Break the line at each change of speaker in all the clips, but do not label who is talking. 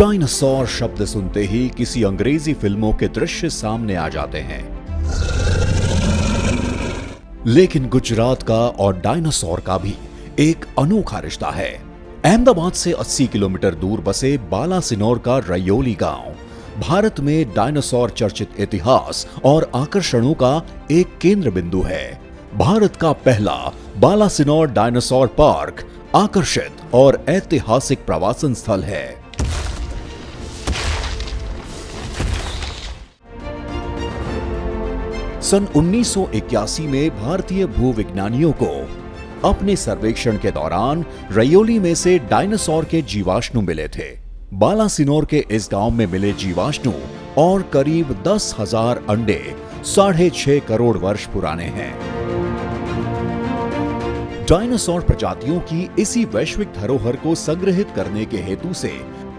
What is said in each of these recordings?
Dinosaur शब्द सुनते ही किसी अंग्रेजी फिल्मों के दृश्य सामने आ जाते हैं, लेकिन गुजरात का और डायनासोर का भी एक अनोखा रिश्ता है। अहमदाबाद से 80 किलोमीटर दूर बसे बालासिनोर का रयोली गांव भारत में डायनासोर चर्चित इतिहास और आकर्षणों का एक केंद्र बिंदु है। भारत का पहला बालासिनोर डायनासोर पार्क आकर्षित और ऐतिहासिक प्रवासन स्थल है। सन 1981 में भारतीय भूविज्ञानियों को अपने सर्वेक्षण के दौरान रयोली में से डायनासोर के जीवाश्म मिले थे। बालासिनोर के इस गांव में मिले जीवाश्म और करीब 10,000 अंडे 6.5 करोड़ वर्ष पुराने हैं। डायनासोर प्रजातियों की इसी वैश्विक धरोहर को संग्रहित करने के हेतु से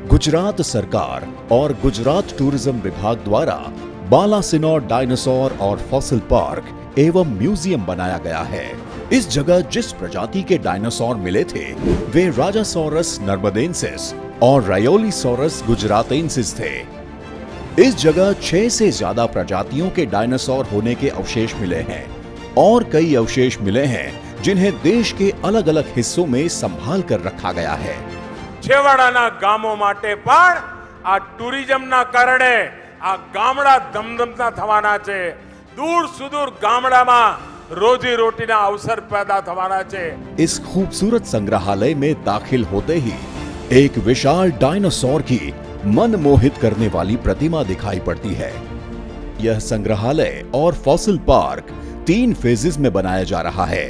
गुजरात सरकार और गुजरात टूरिज्म विभाग द्वारा बालासिनोर डायनासोर और फॉसिल पार्क एवं म्यूजियम बनाया गया है। इस जगह जिस प्रजाति के डायनासोर मिले थे वे राजासोरस नर्मदेंसिस और रायोलीसोरस गुजरातेंसिस थे। इस जगह 6 से ज्यादा प्रजातियों के डायनासोर होने के अवशेष मिले हैं और कई अवशेष मिले हैं जिन्हें देश के अलग अलग हिस्सों में संभाल कर रखा गया है।
छेवाड़ाना गामों माटे पण आ टूरिज्मना कारणे आ गामड़ा धमधमता थवाना छे। दूर सुदूर गामडामां रोजी रोटीना अवसर पैदा थवाना छे।
इस खूबसूरत संग्रहालय में दाखिल होते ही एक विशाल डायनासोर की मन मोहित करने वाली प्रतिमा दिखाई पड़ती है। यह संग्रहालय और फॉसिल पार्क 3 फेजेस में बनाया जा रहा है।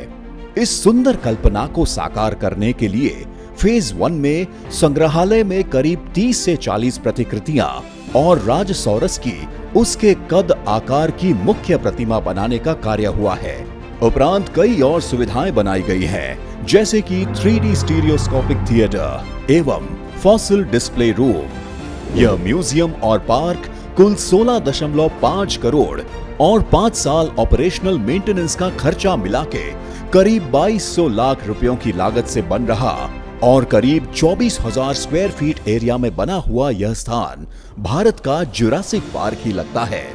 इस सुंदर कल्पना को साकार करने के लिए फेज 1 में संग्रहालय में करीब 30 से 40 प्रतिकृतियां और राजसौरस की उसके कद आकार की मुख्य प्रतिमा बनाने का कार्य हुआ है। उपरांत कई और सुविधाएं बनाई गई हैं, जैसे कि 3D स्टीरियोस्कोपिक थिएटर एवं फॉसिल डिस्प्ले रूम। यह म्यूजियम और पार्क कुल 16.5 करोड़ और 5 साल ऑपरेशनल मेंटेनेंस का खर्चा मिला के करीब 2200 लाख रुपयों की लागत से बन रहा और करीब 24,000 स्क्वायर फीट एरिया में बना हुआ यह स्थान भारत का जुरासिक पार्क ही लगता है।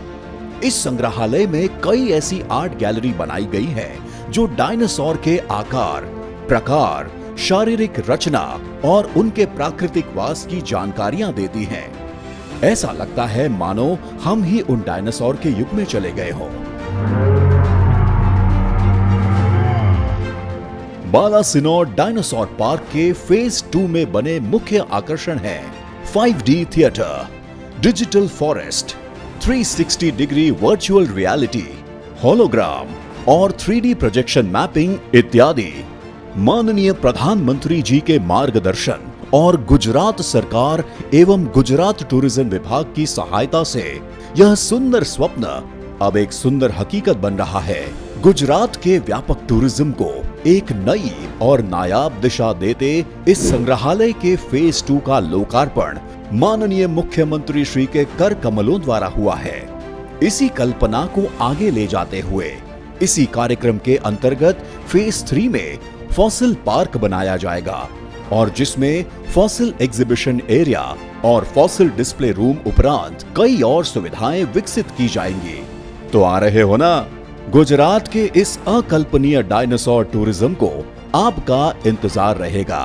इस संग्रहालय में कई ऐसी आर्ट गैलरी बनाई गई है जो डायनासोर के आकार, प्रकार, शारीरिक रचना और उनके प्राकृतिक वास की जानकारियां देती हैं। ऐसा लगता है मानो हम ही उन डायनासोर के युग में चले गए हों। बालासिनोर डायनासोर पार्क के फेज 2 में बने मुख्य आकर्षण है 5D theatre, digital forest, 360 degree virtual reality, hologram और 3D प्रोजेक्शन मैपिंग इत्यादि। माननीय प्रधानमंत्री जी के मार्गदर्शन और गुजरात सरकार एवं गुजरात टूरिज्म विभाग की सहायता से यह सुंदर स्वप्न अब एक सुंदर हकीकत बन रहा है। गुजरात के व्यापक टूरिज्म को एक नई और नायाब दिशा देते इस संग्रहालय के फेज 2 का लोकार्पण माननीय मुख्यमंत्री श्री के कर कमलों द्वारा हुआ है। इसी कल्पना को आगे ले जाते हुए इसी कार्यक्रम के अंतर्गत फेज 3 में फॉसिल पार्क बनाया जाएगा और जिसमें फॉसिल एग्जीबिशन एरिया और फॉसिल डिस्प्ले रूम उपरांत कई और सुविधाएं विकसित की जाएंगी। तो आ रहे हो ना? गुजरात के इस अकल्पनीय डायनासोर टूरिज्म को आपका इंतजार रहेगा।